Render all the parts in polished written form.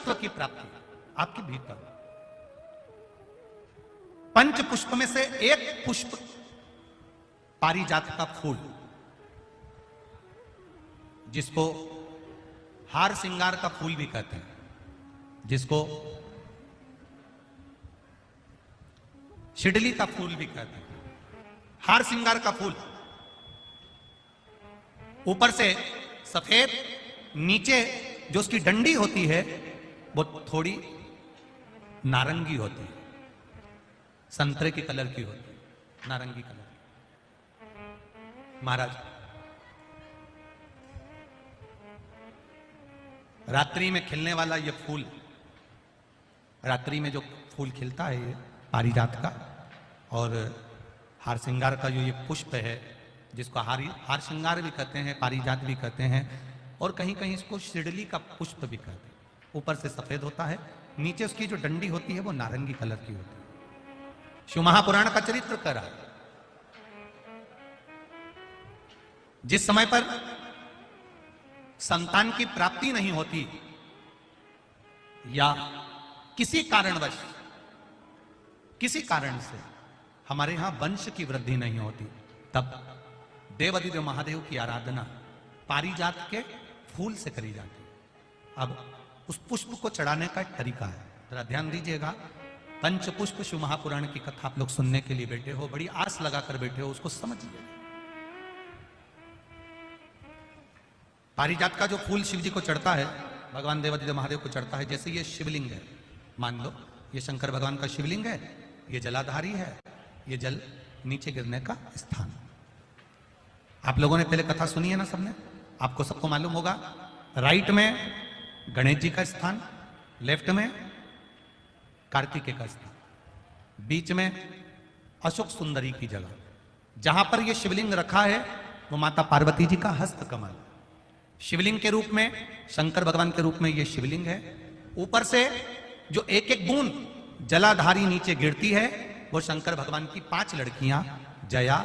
पुरुषत्व की प्राप्ति आपके भीतर। पंच पुष्प में से एक पुष्प पारिजात का फूल, जिसको हार श्रृंगार का फूल भी कहते हैं, जिसको शिडली का फूल भी कहते हैं। हार श्रृंगार का फूल ऊपर से सफेद, नीचे जो उसकी डंडी होती है वो थोड़ी नारंगी होती है, संतरे की कलर की होती है, नारंगी कलर। महाराज रात्रि में खिलने वाला ये फूल, रात्रि में जो फूल खिलता है ये पारिजात का, और हार श्रृंगार का जो ये पुष्प है, जिसको हार श्रृंगार भी कहते हैं, पारिजात भी कहते हैं, और कहीं कहीं इसको शिडली का पुष्प भी कहते हैं। ऊपर से सफेद होता है, नीचे उसकी जो डंडी होती है वो नारंगी कलर की होती है। शिव महापुराण का चरित्र कह रहा है, जिस समय पर संतान की प्राप्ति नहीं होती या किसी कारणवश, किसी कारण से हमारे यहां वंश की वृद्धि नहीं होती, तब देवादिदेव महादेव की आराधना पारिजात के फूल से करी जाती है। अब उस पुष्प को चढ़ाने का एक तरीका है, जरा ध्यान दीजिएगा। पंच पुष्प शिव महापुराण की कथा आप लोग सुनने के लिए बैठे हो, बड़ी आस लगाकर बैठे हो, उसको समझिए। पारिजात का जो फूल शिव जी को चढ़ता है, भगवान देवादिदेव महादेव को चढ़ता है, जैसे ये शिवलिंग है, मान लो ये शंकर भगवान का शिवलिंग है, ये जलाधारी है, ये जल नीचे गिरने का स्थान। आप लोगों ने पहले कथा सुनी है ना सबने, आपको सबको मालूम होगा। राइट में गणेश जी का स्थान, लेफ्ट में कार्तिकेय का स्थान, बीच में अशोक सुंदरी की जगह। जहां पर यह शिवलिंग रखा है वो माता पार्वती जी का हस्त कमल, शिवलिंग के रूप में, शंकर भगवान के रूप में यह शिवलिंग है। ऊपर से जो एक एक बूंद जलाधारी नीचे गिरती है वो शंकर भगवान की 5 लड़कियां, जया,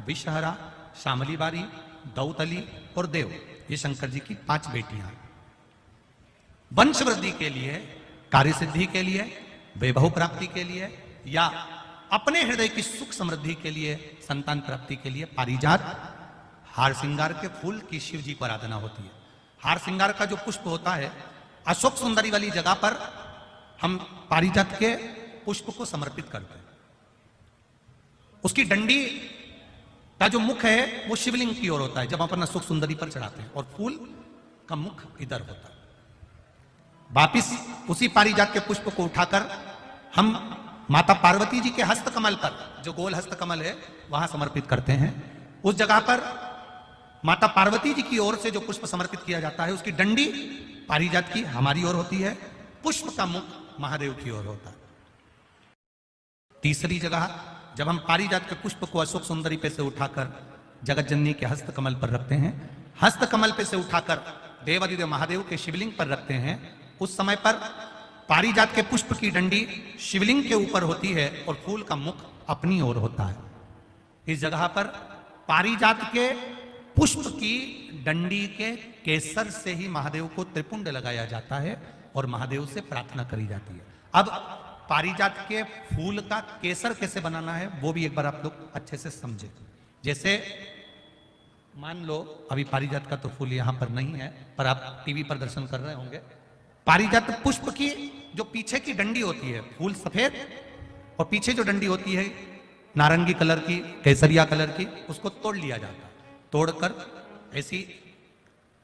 विषहरा, शामली बारी, दौतली और देव, ये शंकर जी की 5 बेटियां। वंश वृद्धि के लिए, कार्य सिद्धि के लिए, वैभव प्राप्ति के लिए, या अपने हृदय की सुख समृद्धि के लिए, संतान प्राप्ति के लिए पारिजात हार श्रृंगार के फूल की शिव जी को आराधना होती है। हार श्रृंगार का जो पुष्प होता है, अशोक सुंदरी वाली जगह पर हम पारिजात के पुष्प को समर्पित करते हैं। उसकी डंडी का जो मुख है वो शिवलिंग की ओर होता है जब अपन अशोक सुंदरी पर चढ़ाते हैं, और फूल का मुख इधर होता है। वापिस उसी पारिजात के पुष्प को उठाकर हम माता पार्वती जी के हस्त कमल पर, जो गोल हस्त कमल है, वहां समर्पित करते हैं। उस जगह पर माता पार्वती जी की ओर से जो पुष्प समर्पित किया जाता है, उसकी डंडी पारिजात की हमारी ओर होती है, पुष्प का मुख महादेव की ओर होता है। तीसरी जगह, जब हम पारिजात के पुष्प को अशोक सुंदरी पे से उठाकर जगत जननी के हस्त कमल पर रखते हैं, हस्त कमल पे से उठाकर देवादिदेव महादेव के शिवलिंग पर रखते हैं, उस समय पर पारिजात के पुष्प की डंडी शिवलिंग के ऊपर होती है और फूल का मुख अपनी ओर होता है। इस जगह पर पारिजात के पुष्प की डंडी के केसर से ही महादेव को त्रिपुंड लगाया जाता है और महादेव से प्रार्थना करी जाती है। अब पारिजात के फूल का केसर कैसे बनाना है वो भी एक बार आप लोग अच्छे से समझे। जैसे मान लो अभी पारिजात का तो फूल यहां पर नहीं है, पर आप टीवी पर दर्शन कर रहे होंगे। पारिजात पुष्प की जो पीछे की डंडी होती है, फूल सफेद और पीछे जो डंडी होती है नारंगी कलर की, केसरिया कलर की, उसको तोड़ लिया जाता है। तोड़कर ऐसी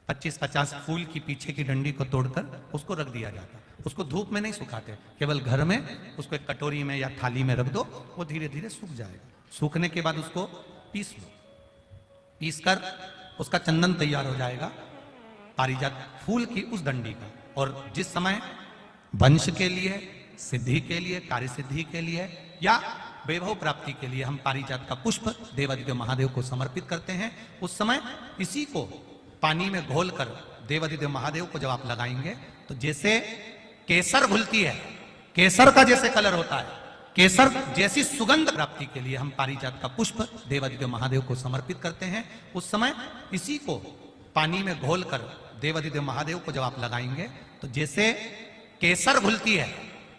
25-50 फूल की पीछे की डंडी को तोड़कर उसको रख दिया जाता है। उसको धूप में नहीं सुखाते, केवल घर में उसको एक कटोरी में या थाली में रख दो, वो धीरे धीरे सूख जाएगा। सूखने के बाद उसको पीस लो, पीसकर उसका चंदन तैयार हो जाएगा पारिजात फूल की उस डंडी का। और जिस समय वंश के लिए, सिद्धि के लिए, कार्य सिद्धि के लिए या वैभव प्राप्ति के लिए हम पारिजात का पुष्प देवादिदेव महादेव को समर्पित करते हैं, उस समय इसी को पानी में घोलकर देवादिदेव महादेव को जब आप लगाएंगे तो जैसे केसर घुलती है, केसर का जैसे कलर होता है, केसर जैसी सुगंध प्राप्ति के लिए हम पारिजात का पुष्प देवादिदेव महादेव को समर्पित करते हैं। उस समय इसी को पानी में घोलकर देवादिदेव महादेव को जब आप लगाएंगे तो जैसे केसर घुलती है,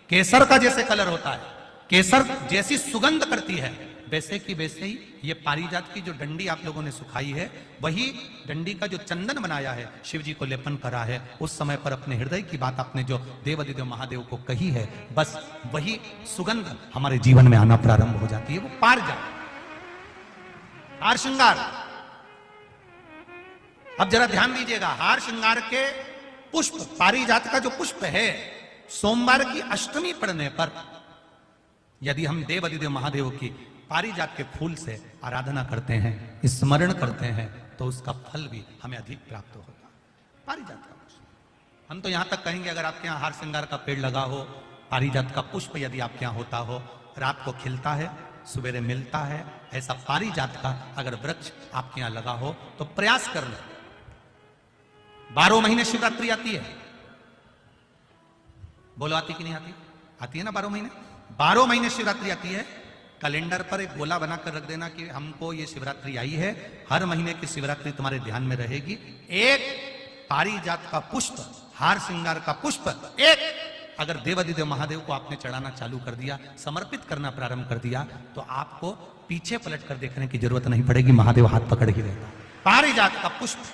केसर का जैसे कलर होता है, केसर जैसी सुगंध करती है, वैसे की वैसे ही ये पारिजात की जो डंडी आप लोगों ने सुखाई है, वही डंडी का जो चंदन बनाया है, शिव जी को लेपन करा है, उस समय पर अपने हृदय की बात आपने जो देवादिदेव महादेव को कही है, बस वही सुगंध हमारे जीवन में आना प्रारंभ हो जाती है। वो पारिजात हार श्रृंगार। अब जरा ध्यान दीजिएगा, हार श्रृंगार के पुष्प, पारिजात का जो पुष्प है, सोमवार की अष्टमी पड़ने पर यदि हम देवादिदेव महादेव की पारिजात के फूल से आराधना करते हैं, स्मरण करते हैं, तो उसका फल भी हमें अधिक प्राप्त होता है। पारिजात का पुष्प, हम तो यहां तक कहेंगे अगर आपके यहां हार श्रृंगार का पेड़ लगा हो, पारिजात का पुष्प यदि आपके यहां होता हो, रात को खिलता है, सवेरे मिलता है, ऐसा पारिजात का अगर वृक्ष आपके यहां लगा हो तो प्रयास कर ले। 12 महीने शिवरात्रि आती है, बोलो आती कि नहीं आती? आती है ना 12 महीने। 12 महीने शिवरात्रि आती है। कैलेंडर पर एक गोला बनाकर रख देना कि हमको ये शिवरात्रि आई है, हर महीने की शिवरात्रि तुम्हारे ध्यान में रहेगी। एक पारिजात का पुष्प, हार श्रृंगार का पुष्प, एक अगर देवादिदेव महादेव को आपने चढ़ाना चालू कर दिया, समर्पित करना प्रारंभ कर दिया, तो आपको पीछे पलट कर देखने की जरूरत नहीं पड़ेगी, महादेव हाथ पकड़ ही रहता। पारिजात का पुष्प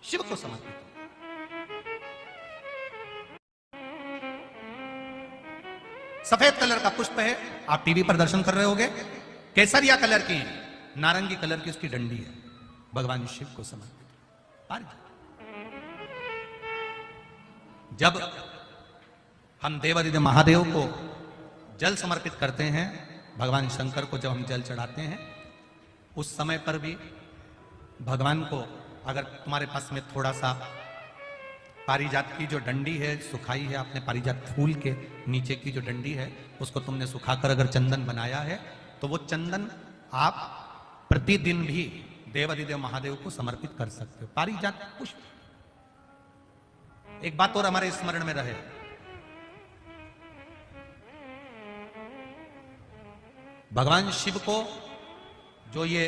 शिव को समर्पित। सफेद कलर का पुष्प है, आप टीवी पर दर्शन कर रहे होंगे, केसरिया कलर की, नारंगी कलर की उसकी डंडी है, भगवान शिव को समर्पित। पारिजात। जब हम देवादिदेव महादेव को जल समर्पित करते हैं, भगवान शंकर को जब हम जल चढ़ाते हैं, उस समय पर भी भगवान को, अगर तुम्हारे पास में थोड़ा सा पारिजात की जो डंडी है सुखाई है, आपने पारिजात फूल के नीचे की जो डंडी है उसको तुमने सुखाकर अगर चंदन बनाया है, तो वो चंदन आप प्रतिदिन भी देवादिदेव महादेव को समर्पित कर सकते हो। पारिजात पुष्प। एक बात और हमारे स्मरण में रहे, भगवान शिव को जो ये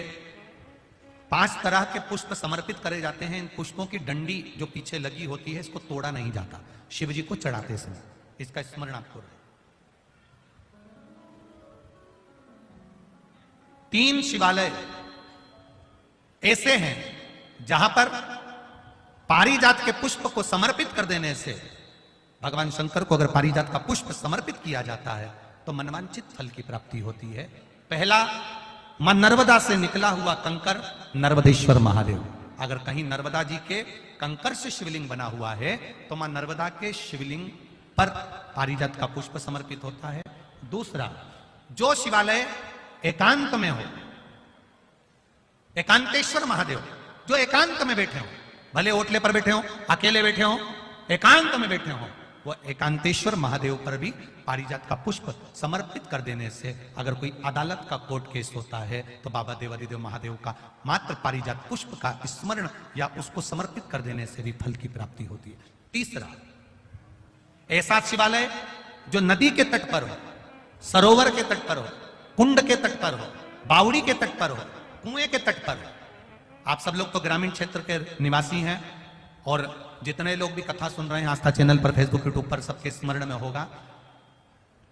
5 तरह के पुष्प समर्पित करे जाते हैं, इन पुष्पों की डंडी जो पीछे लगी होती है, इसको तोड़ा नहीं जाता शिव जी को चढ़ाते समय, इसका स्मरण आपको रहे। 3 शिवालय ऐसे हैं जहां पर पारिजात के पुष्प को समर्पित कर देने से, भगवान शंकर को अगर पारिजात का पुष्प समर्पित किया जाता है तो मनवांचित फल की प्राप्ति होती है। पहला, मां नर्मदा से निकला हुआ कंकर नर्मदेश्वर महादेव। अगर कहीं नर्मदा जी के कंकर से शिवलिंग बना हुआ है तो मां नर्मदा के शिवलिंग पर पारिजात का पुष्प समर्पित होता है। दूसरा, जो शिवालय एकांत में हो, एकांतेश्वर महादेव जो एकांत में बैठे हो, भले ओटले पर बैठे हो, अकेले बैठे हो, एकांत में बैठे हो, वो एकांतेश्वर महादेव पर भी पारिजात का पुष्प समर्पित कर देने से, अगर कोई अदालत का कोर्ट केस होता है तो बाबा देवादिदेव महादेव का मात्र पारिजात पुष्प का स्मरण या उसको समर्पित कर देने से भी फल की प्राप्ति होती है। तीसरा, ऐसा शिवालय जो नदी के तट पर हो, सरोवर के तट पर हो, कुंड के तट पर हो, बावड़ी के तट पर हो, कुएं के तट पर हो। आप सब लोग तो ग्रामीण क्षेत्र के निवासी हैं और जितने लोग भी कथा सुन रहे हैं आस्था चैनल पर, फेसबुक, यूट्यूब पर, सबके स्मरण में होगा,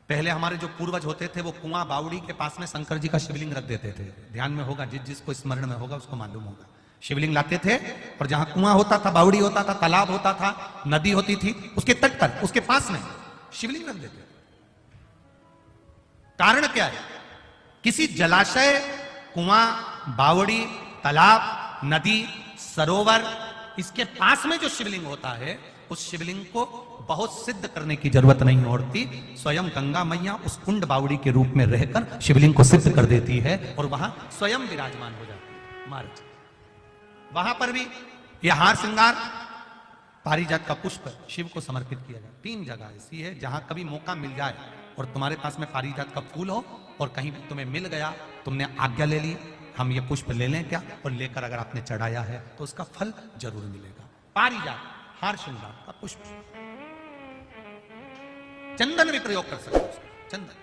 पहले हमारे जो पूर्वज होते थे वो कुआं बावड़ी के पास में शंकर जी का शिवलिंग रख देते थे। ध्यान में होगा, जिसको स्मरण में होगा उसको मालूम होगा। शिवलिंग लाते थे और जहां कुआं होता था, बावड़ी होता था, तालाब होता था, नदी होती थी, उसके तट पर, उसके पास में शिवलिंग रख देते थे। कारण क्या है? किसी जलाशय, कुआं, बावड़ी, तालाब, नदी, सरोवर, इसके पास में जो शिवलिंग होता है, उस शिवलिंग को बहुत सिद्ध करने की जरूरत नहीं होती। स्वयं गंगा मैया उस कुंड बावड़ी के रूप में रहकर शिवलिंग को सिद्ध कर देती है और वहां स्वयं विराजमान हो जाती है महाराज। वहां पर भी यह हार श्रृंगार, पारिजात का पुष्प शिव को समर्पित किया जाए। 3 जगह ऐसी है जहां कभी मौका मिल जाए और तुम्हारे पास में पारिजात का फूल हो और कहीं भी तुम्हें मिल गया, तुमने आज्ञा ले ली, हम ये पुष्प ले लें क्या, और लेकर अगर आपने चढ़ाया है तो उसका फल जरूर मिलेगा। पारिजात, हार श्रृंगार का पुष्प। चंदन भी प्रयोग कर सकते हो, चंदन।